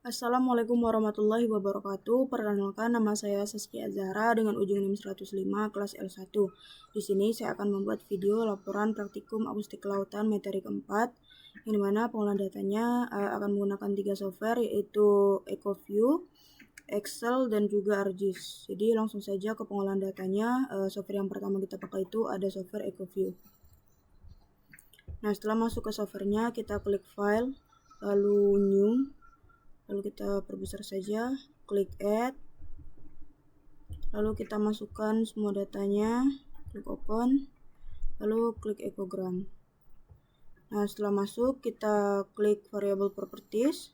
Assalamualaikum warahmatullahi wabarakatuh. Perkenalkan, nama saya Saskia Azhara dengan ujung NIM 105 kelas L1. Di sini saya akan membuat video laporan praktikum akustik kelautan materi keempat, yang dimana pengolahan datanya akan menggunakan 3 software, yaitu EcoView, Excel, dan juga ArcGIS. Jadi langsung saja ke pengolahan datanya. Software yang pertama kita pakai itu ada software EcoView. Nah, setelah masuk ke softwarenya, kita klik File, lalu New. Lalu kita perbesar saja, klik add, lalu kita masukkan semua datanya, klik open, lalu klik ecogram. Nah, setelah masuk kita klik variable properties,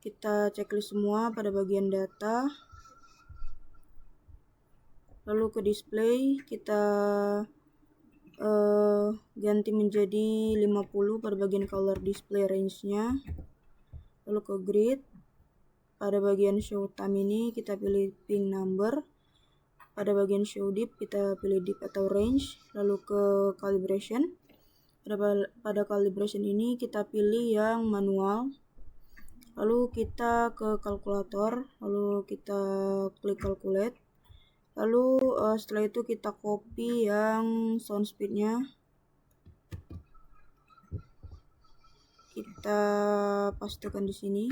kita checklist semua pada bagian data, lalu ke display kita ganti menjadi 50 pada bagian color display range-nya. Lalu ke grid, pada bagian show time ini kita pilih ping number, pada bagian show deep kita pilih deep atau range, lalu ke calibration. Pada calibration ini kita pilih yang manual, lalu kita ke kalkulator, lalu kita klik calculate, lalu setelah itu kita copy yang sound speednya, kita pastekan di sini.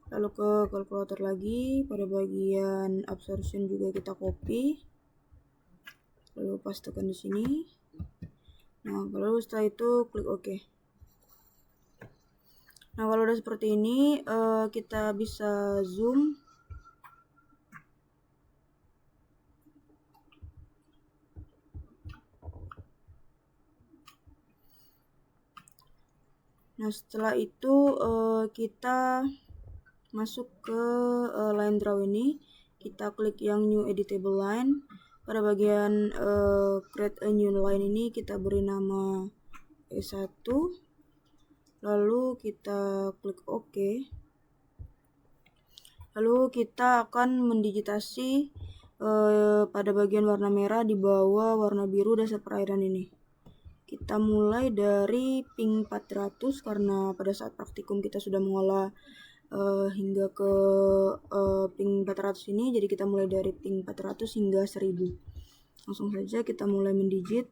Lalu ke kalkulator lagi, pada bagian absorption juga kita copy, lalu pastekan di sini. Nah, lalu setelah itu klik OK. Nah, kalau udah seperti ini, kita bisa zoom. Nah, setelah itu kita masuk ke line draw ini, kita klik yang new editable line. Pada bagian create a new line ini kita beri nama E1, lalu kita klik OK. Lalu kita akan mendigitasi pada bagian warna merah di bawah warna biru dasar perairan ini. Kita mulai dari ping 400 karena pada saat praktikum kita sudah mengolah hingga ke ping 400 ini, jadi kita mulai dari ping 400 hingga 1000. Langsung saja kita mulai mendigit.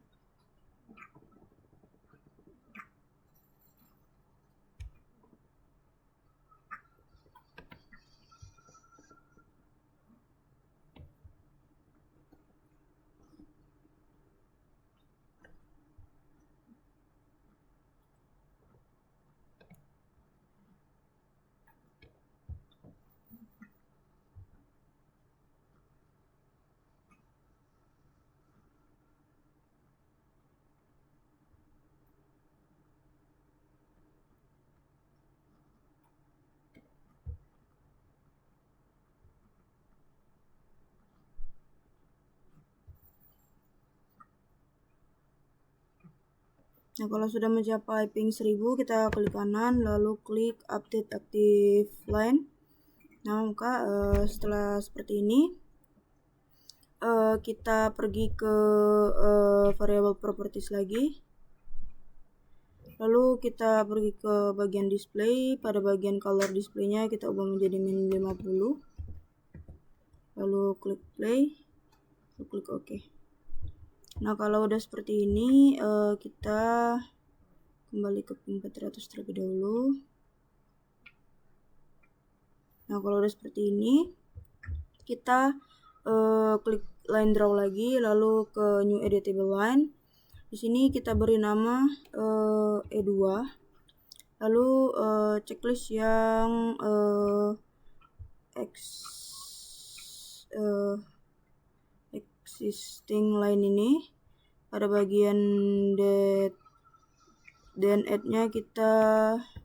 Nah, kalau sudah mencapai ping 1000, kita klik kanan, lalu klik update active line. Nah, maka setelah seperti ini, kita pergi ke variable properties lagi. Lalu kita pergi ke bagian display, pada bagian color displaynya kita ubah menjadi min 50. Lalu klik play, lalu klik OK. Nah, kalau udah seperti ini, kita kembali ke ping 400 terlebih dahulu. Nah, kalau udah seperti ini, kita klik line draw lagi, lalu ke new editable line. Di sini kita beri nama E2. Lalu checklist yang existing line ini, pada bagian then add-nya kita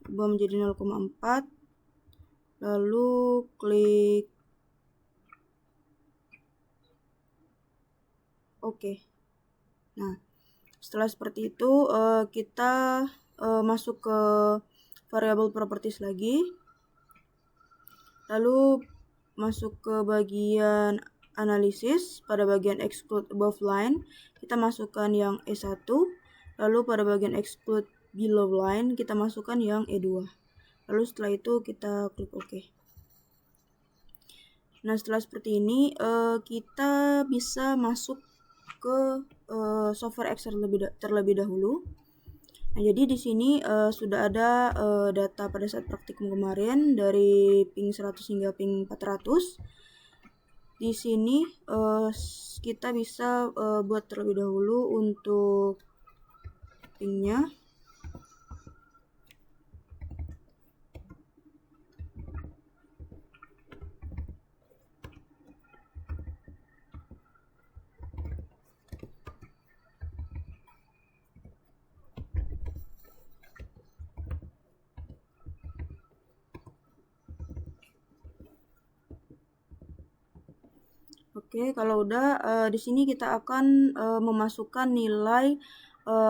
ubah menjadi 0,4, lalu klik OK. Nah, setelah seperti itu kita masuk ke variable properties lagi, lalu masuk ke bagian analisis, pada bagian exclude above line kita masukkan yang E1, lalu pada bagian exclude below line kita masukkan yang E2. lalu setelah itu kita klik OK. Nah, setelah seperti ini kita bisa masuk ke software Excel terlebih dahulu. Nah, jadi di sini sudah ada data pada saat praktikum kemarin dari ping 100 hingga ping 400. Di sini kita bisa buat terlebih dahulu untuk pingnya. Oke, kalau udah di sini kita akan memasukkan nilai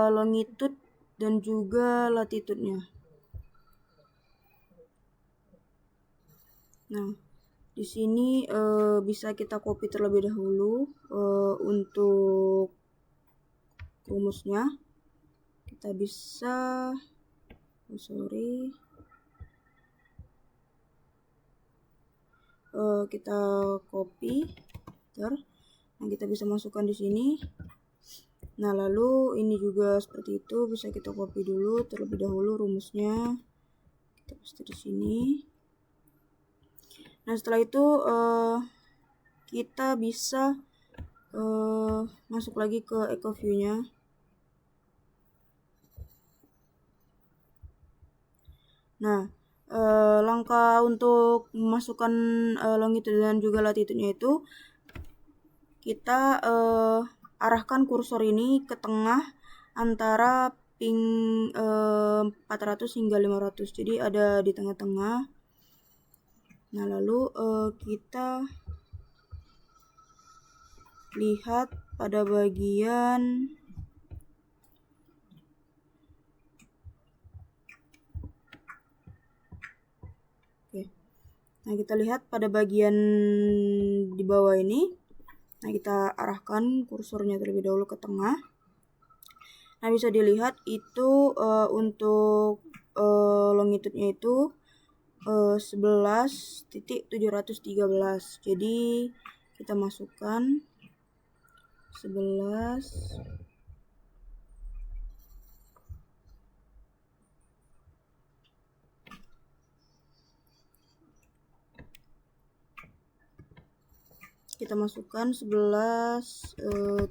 longitude dan juga latitude-nya. Nah, di sini bisa kita copy terlebih dahulu untuk rumusnya. Kita bisa kita copy. Nah, kita bisa masukkan di sini. Nah, lalu ini juga seperti itu, bisa kita copy dulu terlebih dahulu rumusnya. Kita paste di sini. Nah, setelah itu kita bisa masuk lagi ke EcoView-nya. Nah, langkah untuk memasukkan longitude dan juga latitude-nya itu kita arahkan kursor ini ke tengah antara ping 400 hingga 500. Jadi ada di tengah-tengah. Nah, lalu kita lihat pada bagian Nah, kita lihat pada bagian di bawah ini. Nah, kita arahkan kursornya terlebih dahulu ke tengah. Nah, bisa dilihat itu untuk longitude-nya itu 11.713. Jadi kita masukkan 11. Kita masukkan 11.713.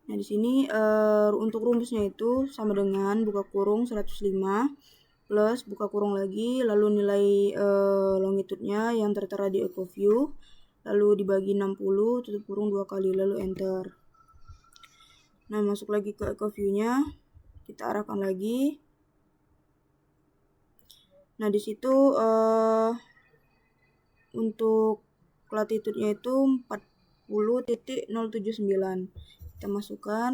Nah, di sini untuk rumusnya itu sama dengan buka kurung 105 plus buka kurung lagi, lalu nilai longitude-nya yang tertera di EcoView, lalu dibagi 60, tutup kurung 2 kali, lalu enter. Nah, masuk lagi ke EcoView-nya, kita arahkan lagi. Nah, di situ untuk latitude-nya itu 40.079. Kita masukkan.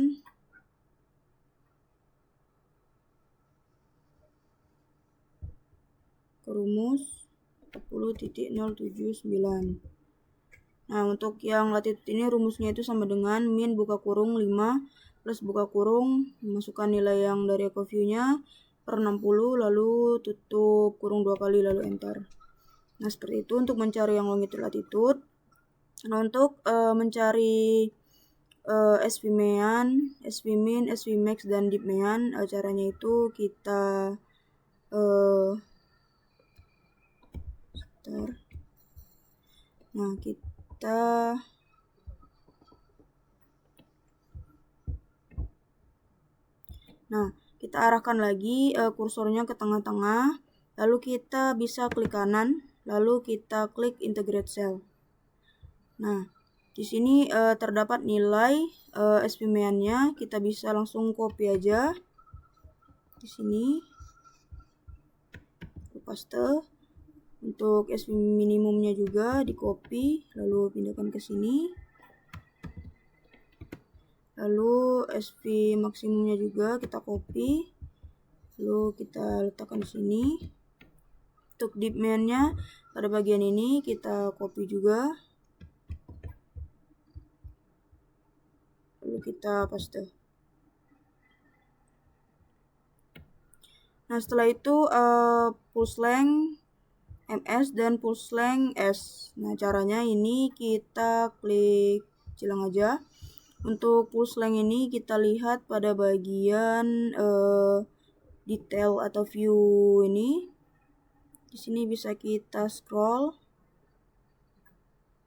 Ke rumus 40.079. Nah, untuk yang latitude ini rumusnya itu sama dengan min buka kurung 5 plus buka kurung, masukkan nilai yang dari EcoView-nya per 60, lalu tutup kurung 2 kali, lalu enter. Nah, seperti itu untuk mencari yang longitude latitude. Nah, untuk mencari SVMean, SVmin, SVmax, dan DeepMean, caranya itu kita kita arahkan lagi kursornya ke tengah-tengah, lalu kita bisa klik kanan, lalu kita klik integrate cell. Nah, di sini terdapat nilai SVMean-nya, kita bisa langsung copy aja di sini, paste. Untuk SV minimumnya juga di copy, lalu pindahkan ke sini. Lalu SV maksimumnya juga kita copy, lalu kita letakkan di sini. Untuk DeepMean-nya pada bagian ini kita copy juga, lalu kita paste. Nah, setelah itu pulse length MS dan pulse length S. Nah, caranya ini kita klik silang aja. Untuk pulse length ini kita lihat pada bagian detail atau view ini. Di sini bisa kita scroll.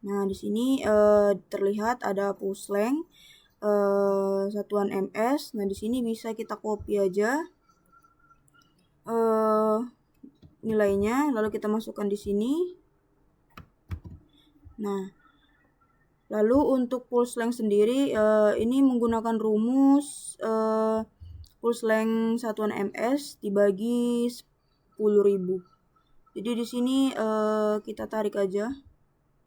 Nah, di sini terlihat ada pulse length satuan MS. Nah, di sini bisa kita copy aja nilainya, lalu kita masukkan di sini. Nah, lalu untuk pulse length sendiri ini menggunakan rumus pulse length satuan MS dibagi 10.000. Jadi di sini kita tarik aja,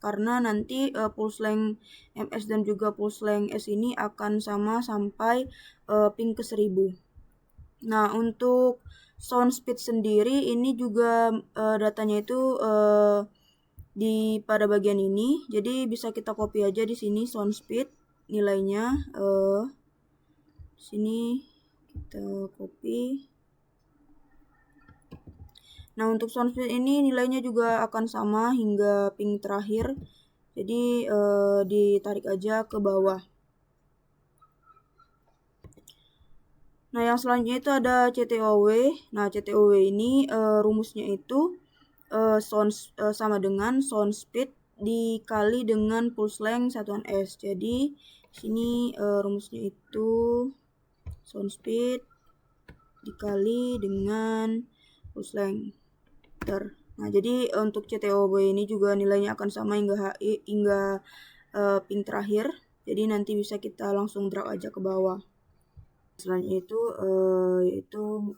karena nanti pulse length MS dan juga pulse length S ini akan sama sampai ping ke 1000. Nah, untuk sound speed sendiri ini juga datanya itu di pada bagian ini. Jadi bisa kita copy aja di sini sound speed nilainya. Sini kita copy. Nah, untuk sound speed ini nilainya juga akan sama hingga ping terakhir. Jadi ditarik aja ke bawah. Nah, yang selanjutnya itu ada CTOW. Nah, CTOW ini rumusnya itu sama dengan sound speed dikali dengan pulse length satuan S. Jadi sini rumusnya itu sound speed dikali dengan pulse length. Nah, jadi untuk CTOW ini juga nilainya akan sama hingga ping terakhir. Jadi nanti bisa kita langsung drag aja ke bawah. Selanjutnya itu yaitu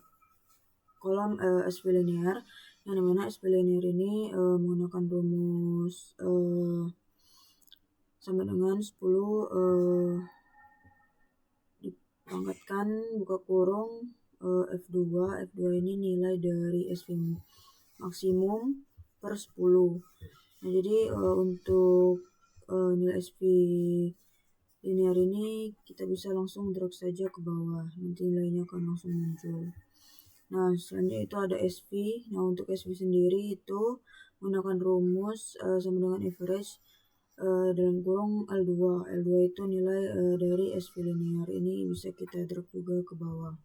kolom SV linear, yang dimana SV linear ini menggunakan rumus sama dengan 10 dipangkatkan buka kurung F2. F2 ini nilai dari SV maksimum per 10. Nah, jadi untuk nilai SV linear ini kita bisa langsung drag saja ke bawah, nanti nilainya akan langsung muncul. Nah, selanjutnya itu ada SV. Nah, untuk SV sendiri itu menggunakan rumus sama dengan average dalam kurung L2. L2 itu nilai dari SV linear, ini bisa kita drag juga ke bawah.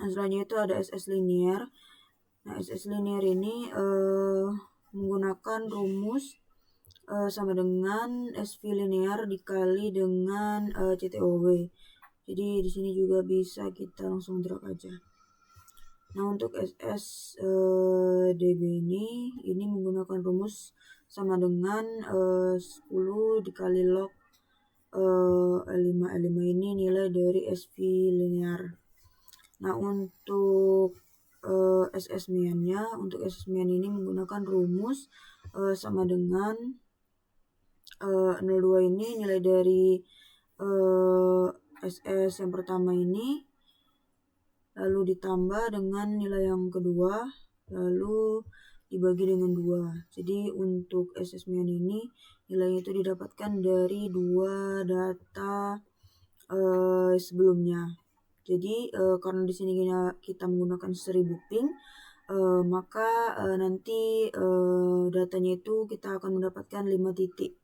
Nah, selanjutnya itu ada SS linear. Nah, SS linear ini menggunakan rumus sama dengan SV linear dikali dengan CTOW. Jadi di sini juga bisa kita langsung drag aja. Nah, untuk SS DB ini menggunakan rumus sama dengan 10 dikali log L5. L5 ini nilai dari SV linear. Nah, untuk SS mian-nya, untuk SS mian ini menggunakan rumus sama dengan 02 ini nilai dari SS yang pertama ini, lalu ditambah dengan nilai yang kedua, lalu dibagi dengan 2. Jadi untuk SS mian ini nilainya itu didapatkan dari 2 data sebelumnya. Jadi karena di sini kita menggunakan 1000 ping, maka nanti datanya itu kita akan mendapatkan 5 titik.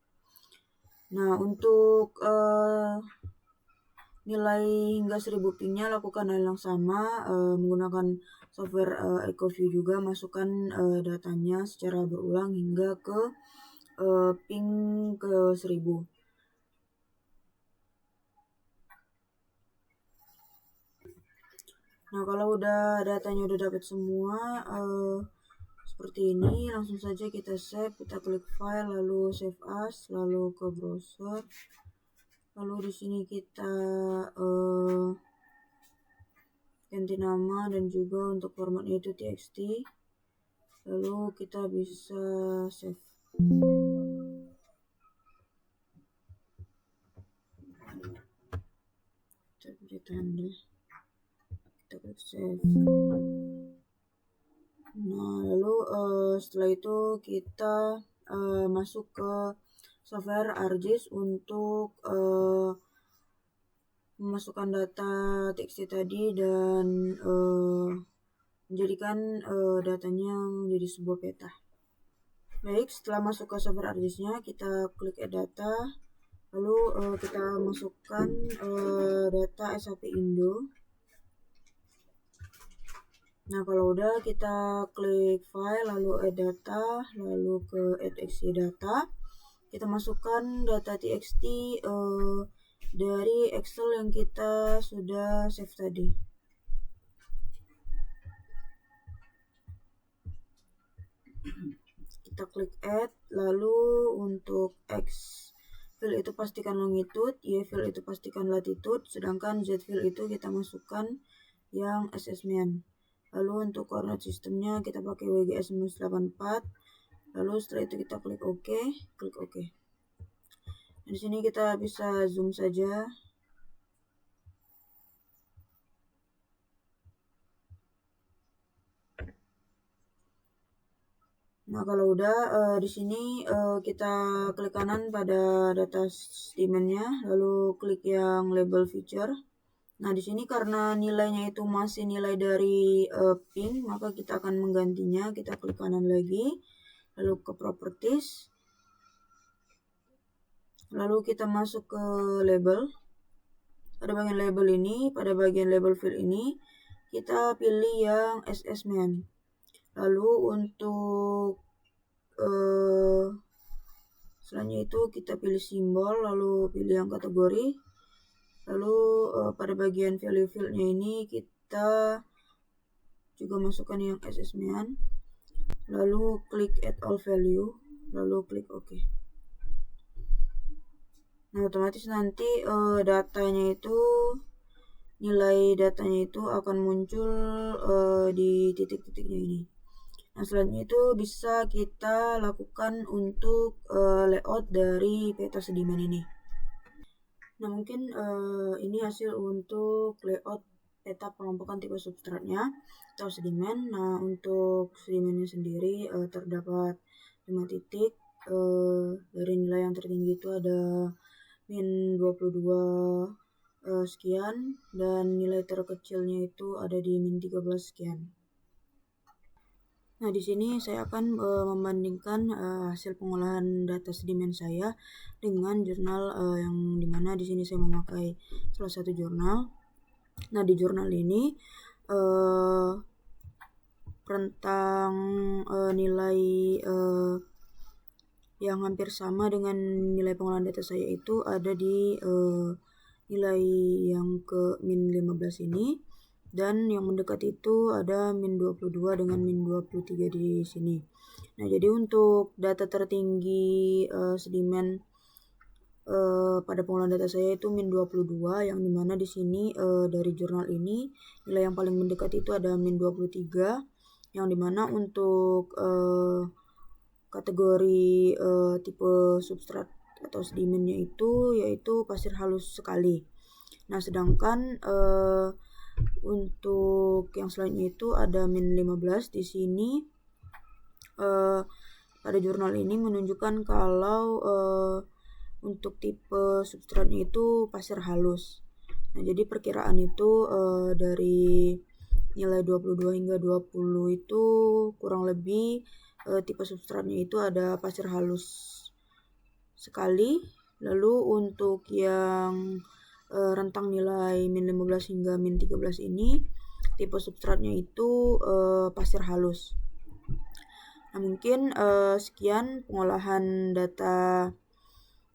Nah, untuk nilai hingga 1000 pingnya lakukan hal yang sama menggunakan software EcoView juga, masukkan datanya secara berulang hingga ke ping ke 1000. Nah, kalau datanya udah dapat semua seperti ini, langsung saja kita save, kita klik file, lalu save as, lalu ke browser, lalu di sini kita ganti nama dan juga untuk formatnya itu txt, lalu kita bisa save. Kita beri tanda, kita klik save. Nah, lalu setelah itu kita masuk ke software ArcGIS untuk memasukkan data txt tadi dan menjadikan datanya menjadi sebuah peta. Baik, setelah masuk ke server ArcGIS-nya, kita klik Add Data, lalu kita masukkan data SAP Indo. Nah, kalau udah kita klik File, lalu Add Data, lalu ke Add XY Data. Kita masukkan data txt dari Excel yang kita sudah save tadi. Kita klik Add, lalu untuk X field itu pastikan longitude, Y field itu pastikan latitude, sedangkan Z field itu kita masukkan yang assessment. Lalu untuk koordinat sistemnya kita pakai WGS-84. Lalu setelah itu kita klik OK, klik OK. Di sini kita bisa zoom saja. Nah, kalau udah di sini kita klik kanan pada data statementnya, lalu klik yang label feature. Nah, di sini karena nilainya itu masih nilai dari ping, maka kita akan menggantinya. Kita klik kanan lagi, lalu ke properties, lalu kita masuk ke label. Pada bagian label ini, pada bagian label field ini, kita pilih yang assessment. Lalu untuk selanjutnya itu kita pilih simbol, lalu pilih yang kategori. Lalu pada bagian value fieldnya ini kita juga masukkan yang assessment. Lalu klik add all value, lalu klik OK. Nah, otomatis nanti nilai datanya itu akan muncul di titik-titiknya ini. Nah, selanjutnya itu bisa kita lakukan untuk layout dari peta sedimen ini. Nah, mungkin ini hasil untuk layout peta pengelompokan tipe substratnya atau sedimen. Nah, untuk sedimennya sendiri terdapat 5 titik. Dari nilai yang tertinggi itu ada min 22 sekian, dan nilai terkecilnya itu ada di min 13 sekian. Nah, di sini saya akan membandingkan hasil pengolahan data sedimen saya dengan jurnal yang dimana di sini saya memakai salah satu jurnal. Nah, di jurnal ini rentang nilai yang hampir sama dengan nilai pengolahan data saya itu ada di nilai yang ke min 15 ini, dan yang mendekat itu ada min 22 dengan min 23 di sini. Nah, jadi untuk data tertinggi sedimen pada pengolahan data saya itu min 22, yang dimana di sini dari jurnal ini nilai yang paling mendekat itu ada min 23, yang dimana untuk kategori tipe substrat atau sedimennya itu yaitu pasir halus sekali. Nah, sedangkan untuk yang selanjutnya itu ada min 15 di sini. Pada jurnal ini menunjukkan kalau untuk tipe substratnya itu pasir halus. Nah, jadi perkiraan itu dari nilai 22 hingga 20 itu kurang lebih tipe substratnya itu ada pasir halus sekali. Lalu untuk yang rentang nilai min 15 hingga min 13 ini tipe substratnya itu pasir halus. Nah, mungkin sekian pengolahan data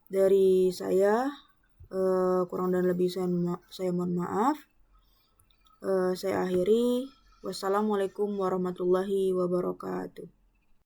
dari saya. Kurang dan lebih saya mohon maaf. Saya akhiri. Wassalamualaikum warahmatullahi wabarakatuh.